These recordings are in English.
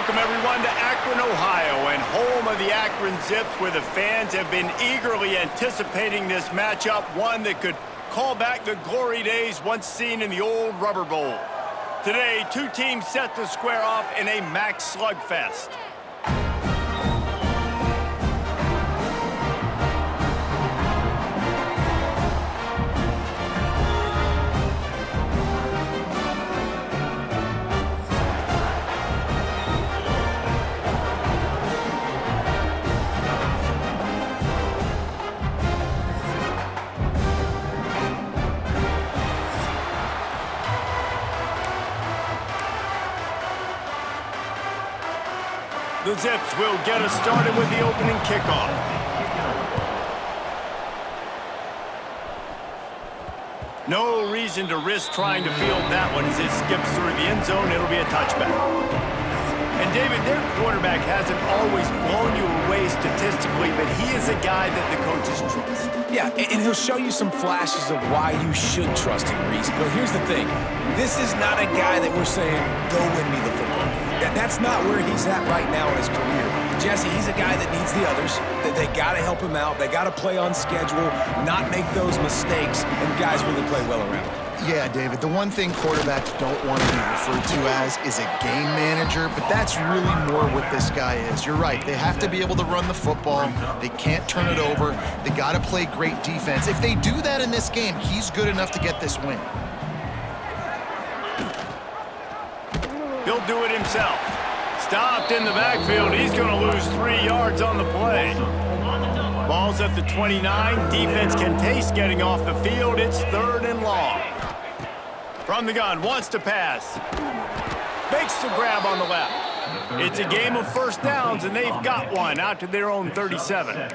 Welcome, everyone, to Akron, Ohio, and home of the Akron Zips, where the fans have been eagerly anticipating this matchup, one that could call back the glory days once seen in the old Rubber Bowl. Today, two teams set to square off in a max slugfest. The Zips will get us started with the opening kickoff. No reason to risk trying to field that one as it skips through the end zone. It'll be a touchback. And David, their quarterback hasn't always blown you away statistically, but he is a guy that the coaches trust. Yeah, and he'll show you some flashes of why you should trust him, Reese. But here's the thing. This is not a guy that we're saying, go win me the football. That's not where he's at right now in his career. Jesse, he's a guy that needs the others. That they got to help him out. They got to play on schedule, not make those mistakes, and guys really play well around him. Yeah, David, the one thing quarterbacks don't want to be referred to as is a game manager, but that's really more what this guy is. You're right. They have to be able to run the football. They can't turn it over. They got to play great defense. If they do that in this game, he's good enough to get this win. He'll do it himself. Stopped in the backfield. He's going to lose 3 yards on the play. Ball's at the 29. Defense can taste getting off the field. It's 3rd and long. From the gun, wants to pass. Makes the grab on the left. It's a game of first downs, and they've got one out to their own 37.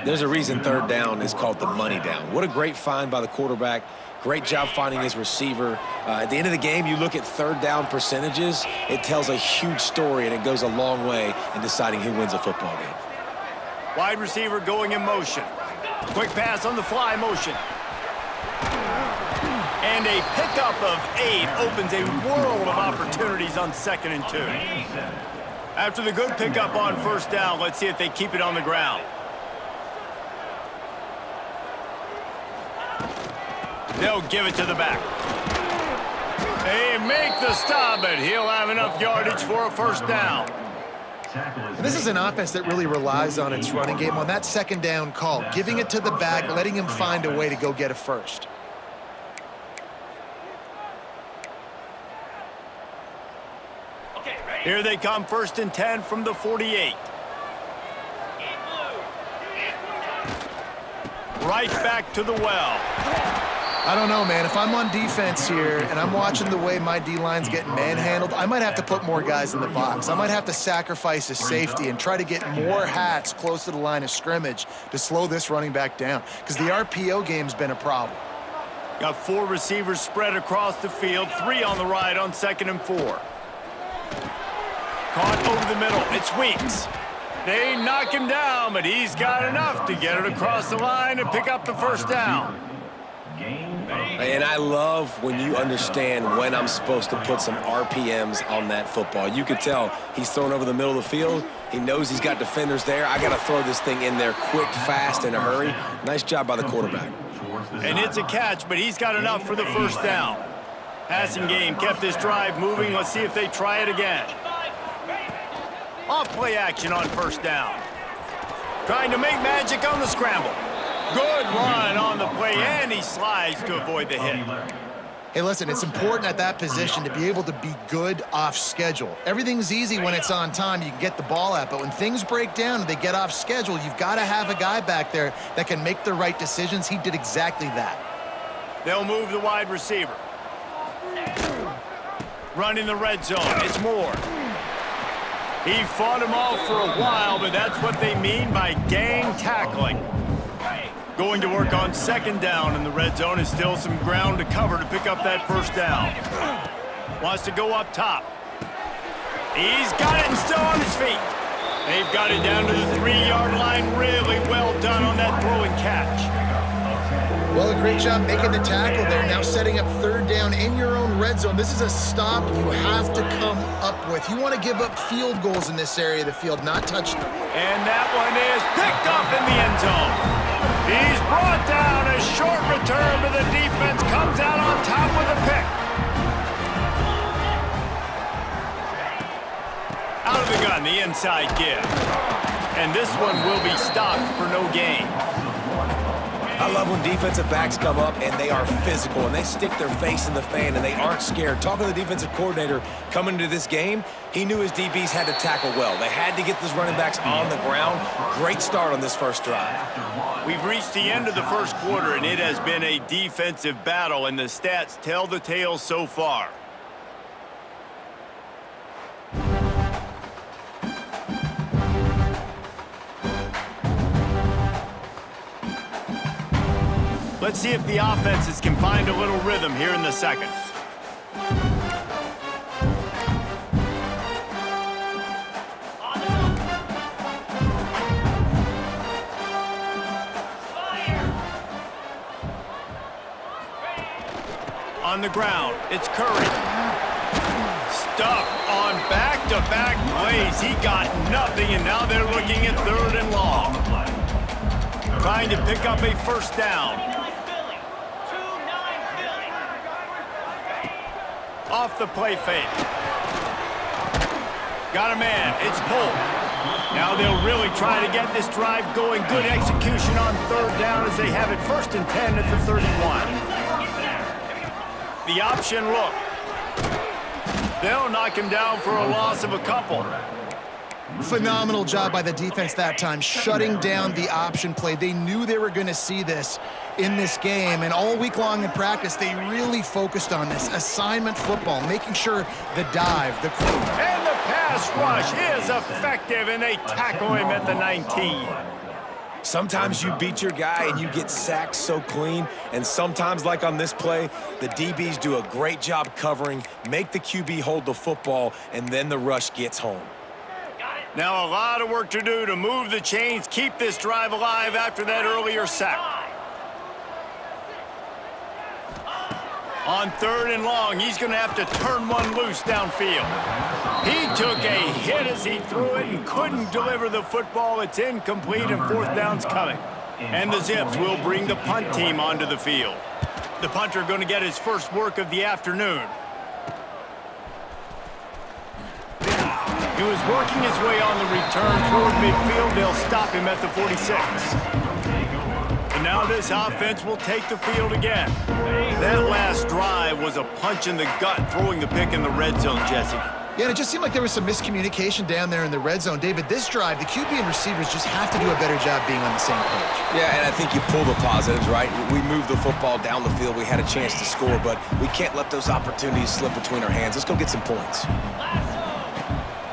There's a reason 3rd down is called the money down. What a great find by the quarterback. Great job finding his receiver. At the end of the game, you look at 3rd down percentages. It tells a huge story, and it goes a long way in deciding who wins a football game. Wide receiver going in motion. Quick pass on the fly motion. And a pickup of 8 opens a world of opportunities on 2nd and 2. After the good pickup on 1st down, let's see if they keep it on the ground. They'll give it to the back. They make the stop, but he'll have enough yardage for a 1st down. And this is an offense that really relies on its running game. On that 2nd down call, giving it to the back, letting him find a way to go get a 1st. Here they come, 1st and 10 from the 48. Right back to the well. I don't know, man. If I'm on defense here and I'm watching the way my D-line's getting manhandled, I might have to put more guys in the box. I might have to sacrifice a safety and try to get more hats close to the line of scrimmage to slow this running back down, because the RPO game's been a problem. Got 4 receivers spread across the field, 3 on the right on 2nd and 4. Caught over the middle. It's Weeks. They knock him down, but he's got enough to get it across the line and pick up the 1st down. And I love when you understand when I'm supposed to put some RPMs on that football. You could tell he's thrown over the middle of the field. He knows he's got defenders there. I got to throw this thing in there quick, fast, in a hurry. Nice job by the quarterback. And it's a catch, but he's got enough for the 1st down. Passing game kept this drive moving. Let's see if they try it again. Off play action on 1st down. Trying to make magic on the scramble. Good run on the play, and he slides to avoid the hit. Hey, listen, it's important at that position to be able to be good off schedule. Everything's easy when it's on time. You can get the ball out, but when things break down and they get off schedule, you've got to have a guy back there that can make the right decisions. He did exactly that. They'll move the wide receiver. Running the red zone. It's Moore. He fought him off for a while, but that's what they mean by gang tackling. Going to work on 2nd down in the red zone, is still some ground to cover to pick up that 1st down. Wants to go up top. He's got it and still on his feet. They've got it down to the 3-yard line. Really well done on that throw and catch. Well, a great job making the tackle there. Now setting up third down in your own red zone. This is a stop you have to come up with. You want to give up field goals in this area of the field, not touchdowns. And that one is picked up in the end zone. He's brought down. A short return to the defense comes out on top with a pick. Out of the gun, the inside give. And this one will be stopped for no gain. I love when defensive backs come up and they are physical and they stick their face in the fan and they aren't scared. Talking to the defensive coordinator coming into this game, he knew his DBs had to tackle well. They had to get those running backs on the ground. Great start on this first drive. We've reached the end of the first quarter, and it has been a defensive battle, and the stats tell the tale so far. Let's see if the offenses can find a little rhythm here in the second. On the ground, it's Curry. Stuffed on back-to-back plays. He got nothing, and now they're looking at third and long. Trying to pick up a first down. Off the play fake. Got a man. It's pulled. Now they'll really try to get this drive going. Good execution on third down as they have it 1st and 10 at the 31. The option look. They'll knock him down for a loss of a couple. Phenomenal job by the defense that time, shutting down the option play. They knew they were going to see this in this game, and all week long in practice, they really focused on this assignment football, making sure the dive, the and the pass rush is effective, and they tackle him at the 19. Sometimes you beat your guy and you get sacked so clean, and sometimes, like on this play, the DBs do a great job covering, make the QB hold the football, and then the rush gets home. Now a lot of work to do to move the chains, keep this drive alive after that earlier sack. On third and long, he's going to have to turn one loose downfield. He took a hit as he threw it and couldn't deliver the football. It's incomplete, and fourth down's coming. And the Zips will bring the punt team onto the field. The punter going to get his first work of the afternoon. He was working his way on the return toward midfield. They'll stop him at the 46. And now this offense will take the field again. That last drive was a punch in the gut, throwing the pick in the red zone, Jesse. Yeah, and it just seemed like there was some miscommunication down there in the red zone. David, this drive, the QB and receivers just have to do a better job being on the same page. Yeah, and I think you pull the positives, right? We moved the football down the field. We had a chance to score, but we can't let those opportunities slip between our hands. Let's go get some points.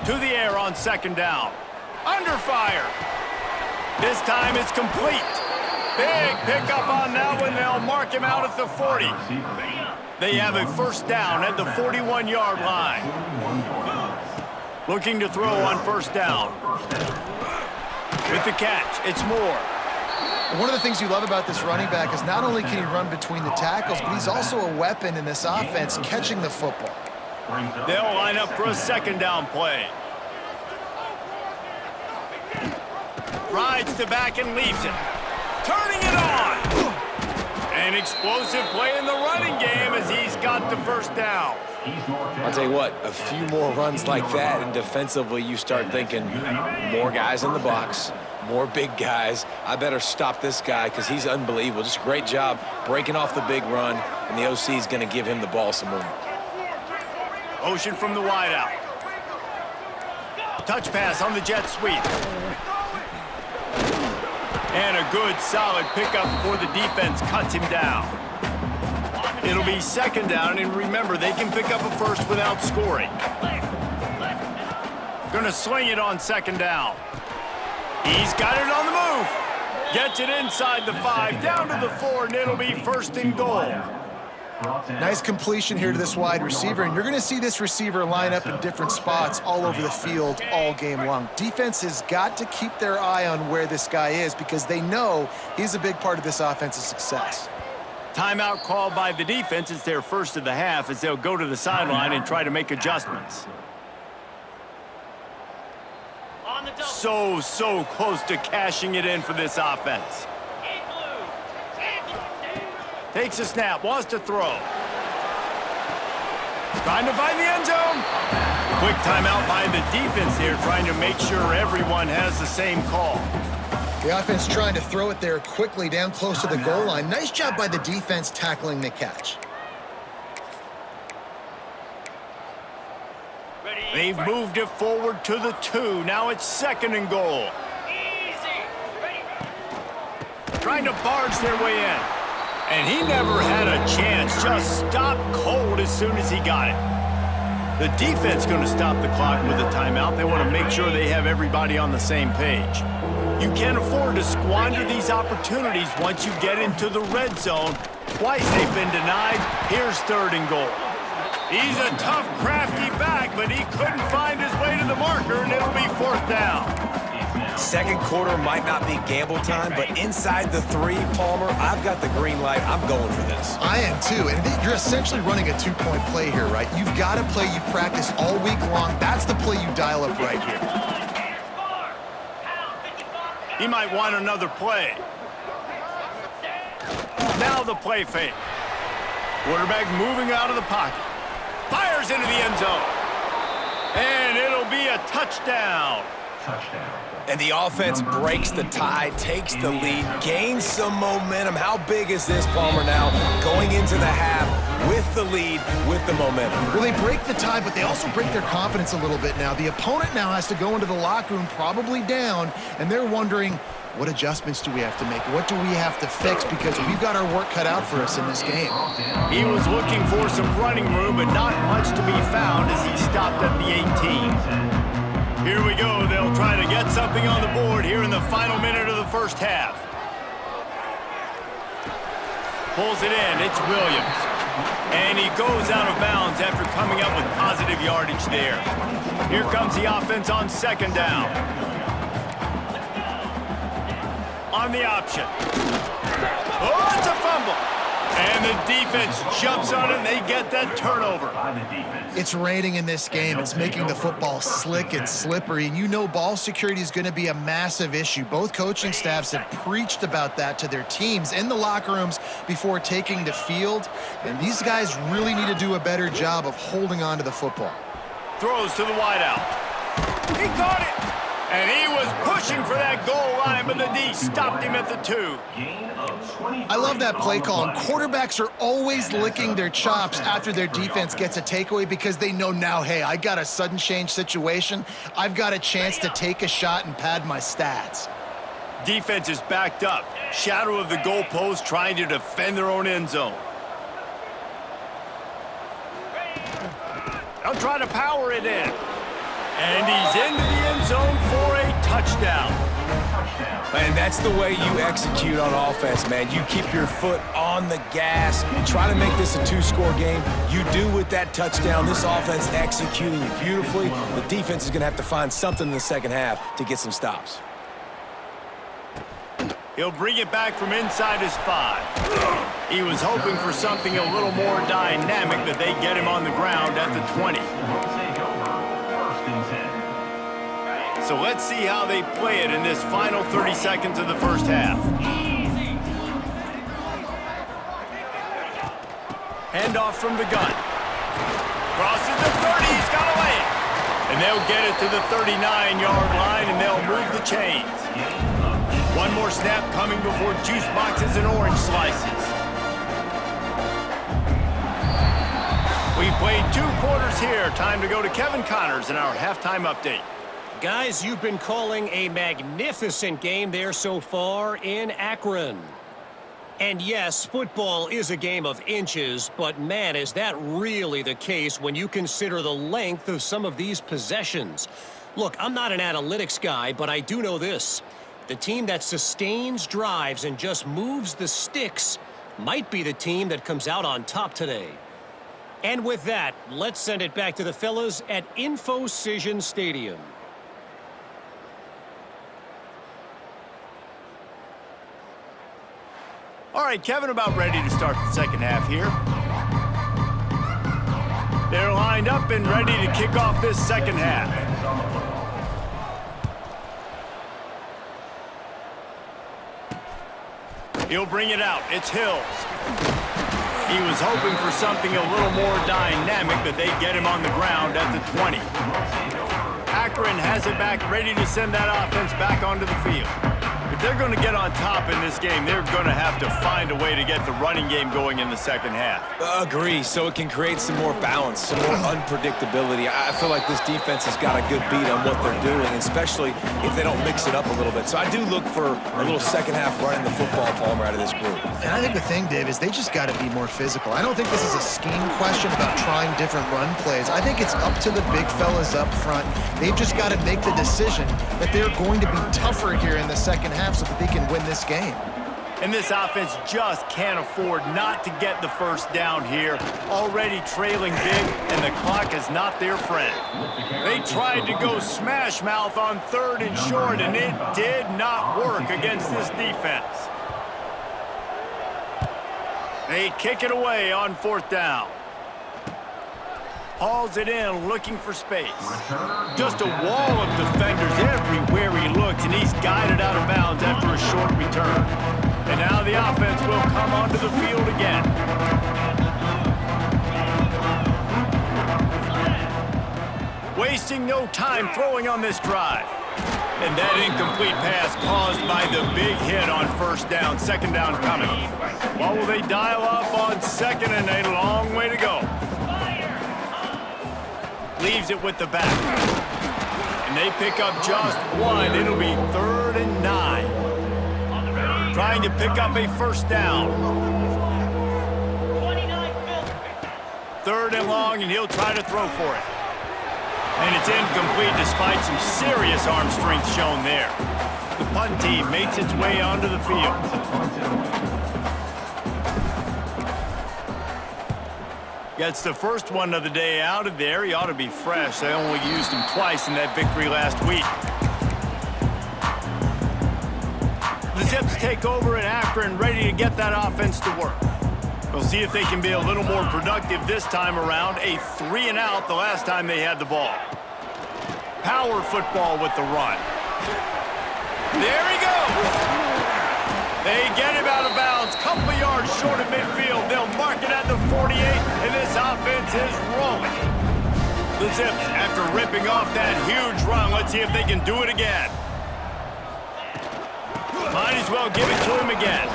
To the air on second down. Under fire. This time it's complete. Big pickup on that one. They'll mark him out at the 40. They have a first down at the 41-yard line. Looking to throw on first down. With the catch, it's Moore. One of the things you love about this running back is not only can he run between the tackles, but he's also a weapon in this offense, catching the football. They'll line up for a second down play. Rides to back and leaves it. Turning it on. An explosive play in the running game as he's got the first down. I'll tell you what, a few more runs like that, and defensively you start thinking more guys in the box, more big guys. I better stop this guy because he's unbelievable. Just a great job breaking off the big run, and the OC is going to give him the ball some more. Motion from the wideout. Touch pass on the jet sweep. And a good, solid pickup before the defense cuts him down. It'll be second down, and remember, they can pick up a first without scoring. Gonna swing it on second down. He's got it on the move. Gets it inside the 5, down to the 4, and it'll be first and goal. Nice completion here to this wide receiver, and you're going to see this receiver line up in different spots all over the field all game long. Defense has got to keep their eye on where this guy is because they know he's a big part of this offense's success. Timeout called by the defense. It's their first of the half as they'll go to the sideline and try to make adjustments. So close to cashing it in for this offense. Takes a snap, wants to throw. Trying to find the end zone. Quick timeout by the defense here, trying to make sure everyone has the same call. The offense trying to throw it there quickly down close to the goal line. Nice job by the defense tackling the catch. They've moved it forward to the 2. Now it's 2nd and goal. Trying to barge their way in. And he never had a chance. Just stopped cold as soon as he got it. The defense going to stop the clock with a timeout. They want to make sure they have everybody on the same page. You can't afford to squander these opportunities once you get into the red zone. Twice they've been denied. Here's 3rd and goal. He's a tough, crafty back, but he couldn't find his way to the marker, and it'll be 4th down. Second quarter might not be gamble time, but inside the 3, Palmer, I've got the green light. I'm going for this. I am too, and you're essentially running a 2-point play here, right? You've got to play you've practiced all week long. That's the play you dial up right here. He might want another play. Now the play fake. Quarterback moving out of the pocket. Fires into the end zone. And it'll be a touchdown. And the offense breaks the tie, takes the lead, gains some momentum. How big is this, Palmer, now going into the half with the lead, with the momentum? Well, they break the tie, but they also break their confidence a little bit now. The opponent now has to go into the locker room probably down, and they're wondering, what adjustments do we have to make? What do we have to fix? Because we've got our work cut out for us in this game. He was looking for some running room, but not much to be found as he stopped at the 18. Here we go. They'll try to get something on the board here in the final minute of the first half. Pulls it in. It's Williams. And he goes out of bounds after coming up with positive yardage there. Here comes the offense on 2nd down. On the option. Oh, it's a fumble. And the defense jumps on it, and they get that turnover. It's raining in this game. It's making the football slick and slippery, and you know ball security is going to be a massive issue. Both coaching staffs have preached about that to their teams in the locker rooms before taking the field, and these guys really need to do a better job of holding on to the football. Throws to the wideout. He caught it! And he was pushing for that goal line, but the D stopped him at the 2. I love that play call, and quarterbacks are always licking their chops after their defense gets a takeaway because they know now, hey, I got a sudden change situation. I've got a chance to take a shot and pad my stats. Defense is backed up. Shadow of the goalpost trying to defend their own end zone. They'll try to power it in. And he's into the end zone for a touchdown. And that's the way you execute on offense, man. You keep your foot on the gas. Try to make this a 2-score game. You do with that touchdown. This offense executing beautifully. The defense is going to have to find something in the second half to get some stops. He'll bring it back from inside his 5. He was hoping for something a little more dynamic, but they get him on the ground at the 20. So let's see how they play it in this final 30 seconds of the first half. Handoff from the gun. Crosses the 30, he's got away. And they'll get it to the 39-yard line, and they'll move the chains. One more snap coming before juice boxes and orange slices. We've played 2 quarters here. Time to go to Kevin Connors in our halftime update. Guys, you've been calling a magnificent game there so far in Akron. And yes, football is a game of inches, but man, is that really the case when you consider the length of some of these possessions. Look, I'm not an analytics guy, but I do know this. The team that sustains drives and just moves the sticks might be the team that comes out on top today. And with that, let's send it back to the fellas at Infocision Stadium. All right, Kevin, about ready to start the second half here. They're lined up and ready to kick off this second half. He'll bring it out. It's Hills. He was hoping for something a little more dynamic, but they get him on the ground at the 20. Akron has it back, ready to send that offense back onto the field. If they're going to get on top in this game, they're going to have to find a way to get the running game going in the second half. Agree, so it can create some more balance, some more unpredictability. I feel like this defense has got a good beat on what they're doing, especially if they don't mix it up a little bit. So I do look for a little second half running the football, Palmer, out of this group. And I think the thing, Dave, is they just got to be more physical. I don't think this is a scheme question about trying different run plays. I think it's up to the big fellas up front. They've just got to make the decision that they're going to be tougher here in the second half so that they can win this game. And this offense just can't afford not to get the first down here. Already trailing big, and the clock is not their friend. They tried to go smash mouth on 3rd and short, and it did not work against this defense. They kick it away on 4th down. Hauls it in, looking for space. Just a wall of defenders everywhere he looks, and he's guided out of bounds after a short return. And now the offense will come onto the field again. Wasting no time throwing on this drive. And that incomplete pass caused by the big hit on 1st down, 2nd down coming. What will they dial up on 2nd and a long way to go? Leaves it with the back. And they pick up just one. It'll be 3rd and 9. Trying to pick up a 1st down. 3rd and long, and he'll try to throw for it. And it's incomplete despite some serious arm strength shown there. The punt team makes its way onto the field. Gets the first one of the day out of there. He ought to be fresh. They only used him twice in that victory last week. The Zips take over in Akron, ready to get that offense to work. We'll see if they can be a little more productive this time around. A 3 and out the last time they had the ball. Power football with the run. There he goes. They get him out of bounds, couple of yards short of midfield. They'll mark it at the 48, and this offense is rolling. The Zips, after ripping off that huge run, let's see if they can do it again. Might as well give it to him again.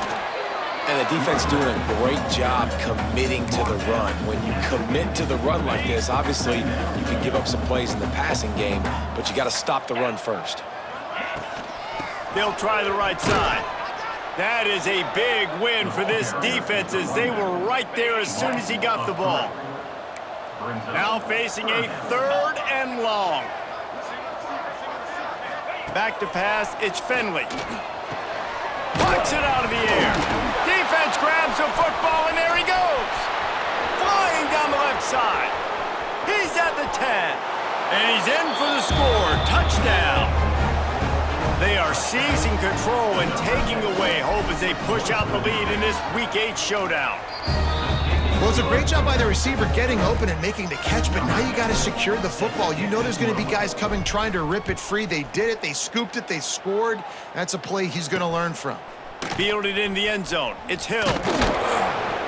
And the defense doing a great job committing to the run. When you commit to the run like this, obviously you can give up some plays in the passing game, but you got to stop the run first. They'll try the right side. That is a big win for this defense as they were right there as soon as he got the ball. Now facing a 3rd and long. Back to pass, it's Finley. Puts it out of the air. Defense grabs the football, and there he goes. Flying down the left side. He's at the 10. And he's in for the score. Touchdown. They are seizing control and taking away hope as they push out the lead in this Week 8 showdown. Well, it's a great job by the receiver getting open and making the catch, but now you got to secure the football. You know there's going to be guys coming trying to rip it free. They did it. They scooped it. They scored. That's a play he's going to learn from. Fielded in the end zone. It's Hill.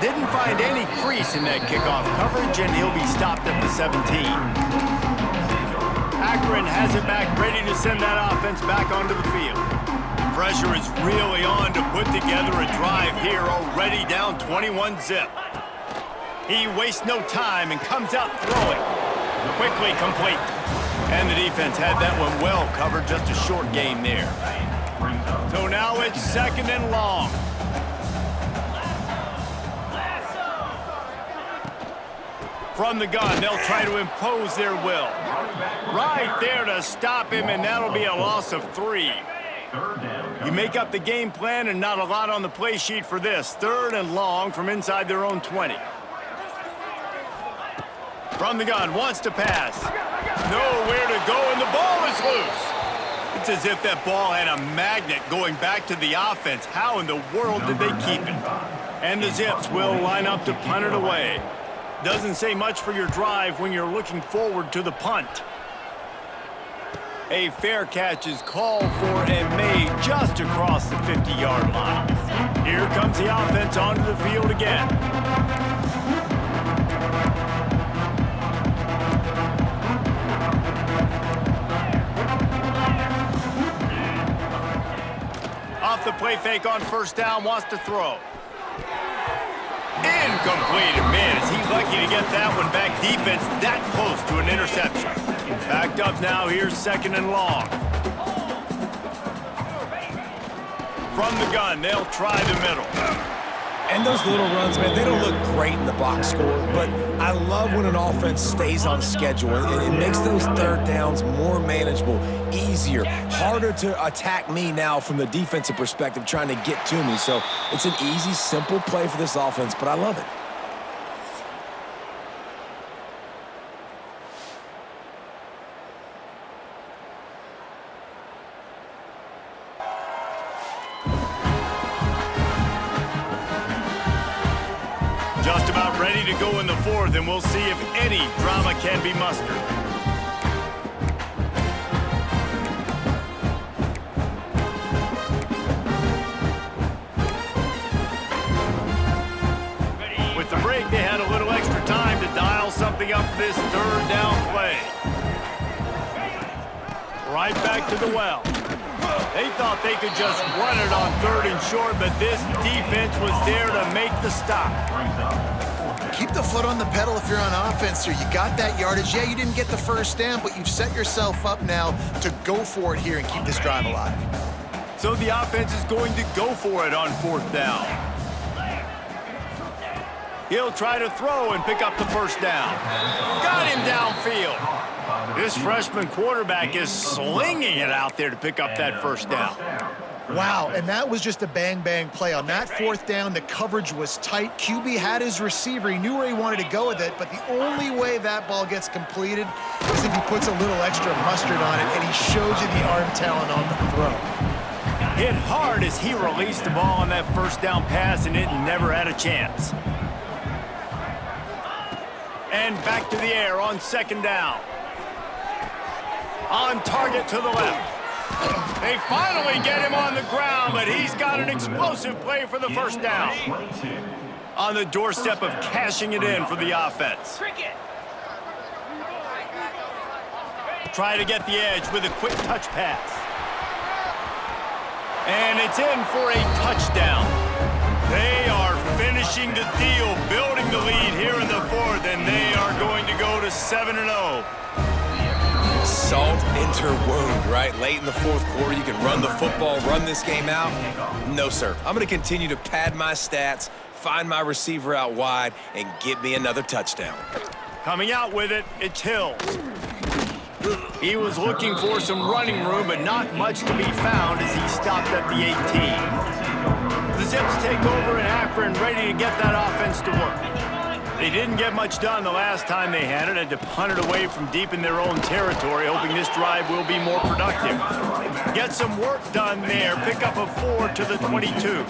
Didn't find any crease in that kickoff coverage, and he'll be stopped at the 17. Akron has it back, ready to send that offense back onto the field. Pressure is really on to put together a drive here, already down 21 zip. He wastes no time and comes out throwing. Quickly complete. And the defense had that one well covered, just a short game there. So now it's 2nd and long. From the gun, they'll try to impose their will. Right there to stop him, and that'll be a loss of 3. You make up the game plan, and not a lot on the play sheet for this. 3rd and long from inside their own 20. From the gun, wants to pass. Nowhere to go, and the ball is loose. It's as if that ball had a magnet going back to the offense. How in the world did they keep it? And the Zips will line up to punt it away. Doesn't say much for your drive when you're looking forward to the punt. A fair catch is called for and made just across the 50-yard line. Here comes the offense onto the field again. Off the play fake on first down, wants to throw. Incomplete. Man, is he lucky to get that one back. Defense that close to an interception. Backed up now, here's second and long. From the gun, they'll try the middle. And those little runs, man, they don't look great in the box score, but I love when an offense stays on schedule. It makes those third downs more manageable, easier, harder to attack me now from the defensive perspective trying to get to me. So it's an easy, simple play for this offense, but I love it. Just about ready to go in the fourth, and we'll see if any drama can be mustered. With the break, they had a little extra time to dial something up for this third down play. Right back to the well. They thought they could just run it on third and short, but this defense was there to make the stop. Keep the foot on the pedal if you're on offense here. You got that yardage. Yeah, you didn't get the first down, but you've set yourself up now to go for it here and keep this drive alive. So the offense is going to go for it on fourth down. He'll try to throw and pick up the first down. Got him downfield. This freshman quarterback is slinging it out there to pick up that first down. Wow, and that was just a bang-bang play. On that fourth down, the coverage was tight. QB had his receiver. He knew where he wanted to go with it, but the only way that ball gets completed is if he puts a little extra mustard on it, and he shows you the arm talent on the throw. Hit hard as he released the ball on that first down pass, and it never had a chance. And back to the air on second down. On target to the left. They finally get him on the ground, but he's got an explosive play for the first down. On the doorstep of cashing it in for the offense. Try to get the edge with a quick touch pass. And it's in for a touchdown. They are finishing the deal, building the lead here in the fourth, and they are going to go to 7-0. Salt into wound, right? Late in the fourth quarter, you can run the football, run this game out. No, sir. I'm going to continue to pad my stats, find my receiver out wide, and get me another touchdown. Coming out with it, it's Hills. He was looking for some running room, but not much to be found as he stopped at the 18. The Zips take over in Akron, ready to get that offense to work. They didn't get much done the last time they had it, had to punt it away from deep in their own territory, hoping this drive will be more productive. Get some work done there, pick up a 4 to the 22.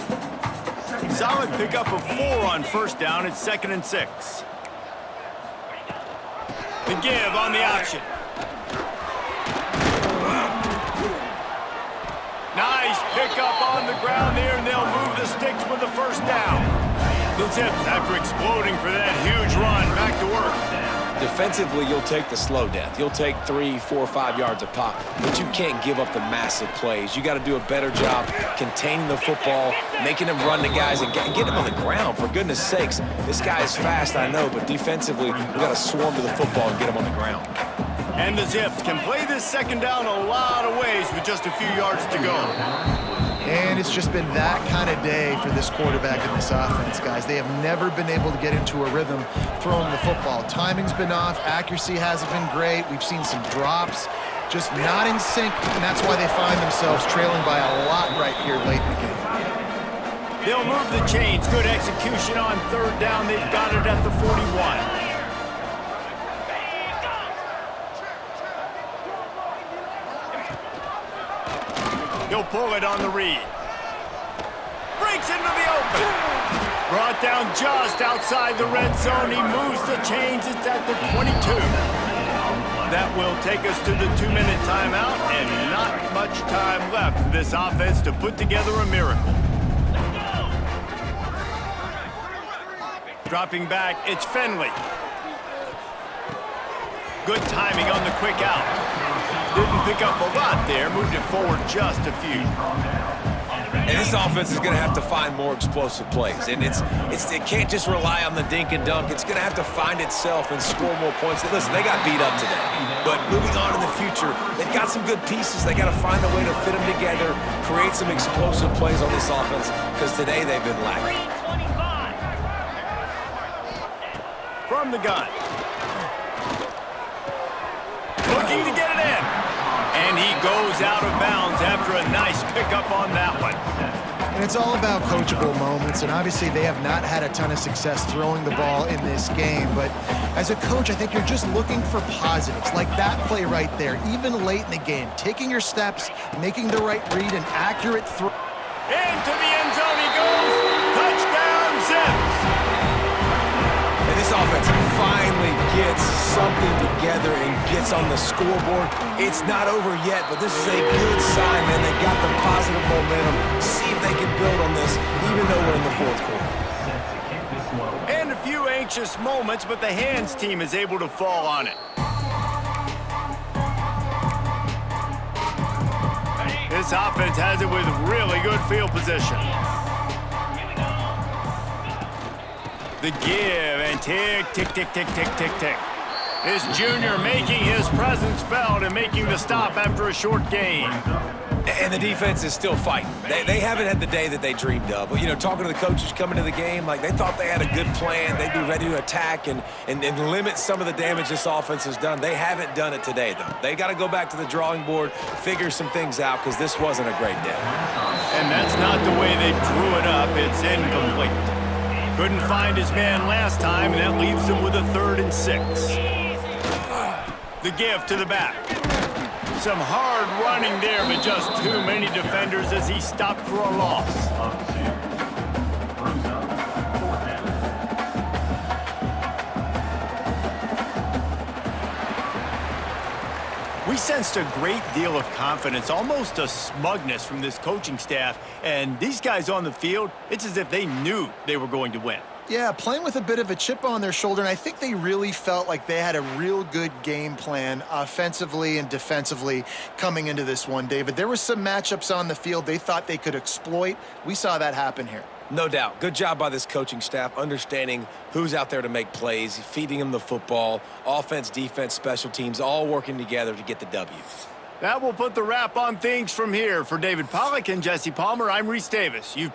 Solid pickup of 4 on first down, it's 2nd and 6. The give on the option. Nice pickup on the ground there, and they'll move the sticks with the first down. The Zips, after exploding for that huge run, back to work. Defensively, you'll take the slow death. You'll take 3, 4, 5 yards a pop, but you can't give up the massive plays. You got to do a better job containing the football, making them run the guys, and get them on the ground. For goodness sakes, this guy is fast, I know, but defensively, we got to swarm to the football and get him on the ground. And the Zips can play this second down a lot of ways with just a few yards to go. And it's just been that kind of day for this quarterback and this offense, guys. They have never been able to get into a rhythm throwing the football. Timing's been off. Accuracy hasn't been great. We've seen some drops, just not in sync, and that's why they find themselves trailing by a lot right here late in the game. They'll move the chains. Good execution on third down. They've got it at the 41. He'll pull it on the read. Breaks into the open. Brought down just outside the red zone. He moves the chains. It's at the 22. That will take us to the 2-minute timeout, and not much time left for this offense to put together a miracle. Dropping back, it's Finley. Good timing on the quick out. Didn't pick up a lot there, moved it forward just a few. And this offense is going to have to find more explosive plays. And it can't just rely on the dink and dunk. It's going to have to find itself and score more points. Listen, they got beat up today. But moving on in the future, they've got some good pieces. They got to find a way to fit them together, create some explosive plays on this offense, because today they've been lacking. From the gun. Looking to get it in. And he goes out of bounds after a nice pickup on that one. And it's all about coachable moments, and obviously they have not had a ton of success throwing the ball in this game. But as a coach, I think you're just looking for positives, like that play right there, even late in the game. Taking your steps, making the right read, and accurate throw. Into the end zone he goes. Touchdown, Zips. And this offense finally gets something together and gets on the scoreboard. It's not over yet, but this is a good sign, man. They got the positive momentum. See if they can build on this, even though we're in the fourth quarter. And a few anxious moments, but the hands team is able to fall on it. This offense has it with really good field position. The give, and tick, tick, tick, tick, tick, tick, tick. This junior making his presence felt and making the stop after a short gain. And the defense is still fighting. They haven't had the day that they dreamed of. But, you know, talking to the coaches coming to the game, like they thought they had a good plan. They'd be ready to attack and limit some of the damage this offense has done. They haven't done it today, though. They got to go back to the drawing board, figure some things out, because this wasn't a great day. And that's not the way they drew it up. It's incomplete. Couldn't find his man last time, and that leaves him with a 3rd and 6. The give to the back. Some hard running there, but just too many defenders as he stopped for a loss. We sensed a great deal of confidence, almost a smugness from this coaching staff. And these guys on the field, it's as if they knew they were going to win. Yeah, playing with a bit of a chip on their shoulder, and I think they really felt like they had a real good game plan offensively and defensively coming into this one, David. There were some matchups on the field they thought they could exploit. We saw that happen here. No doubt. Good job by this coaching staff, understanding who's out there to make plays, feeding them the football, offense, defense, special teams, all working together to get the W. That will put the wrap on things from here. For David Pollack and Jesse Palmer, I'm Reese Davis. You've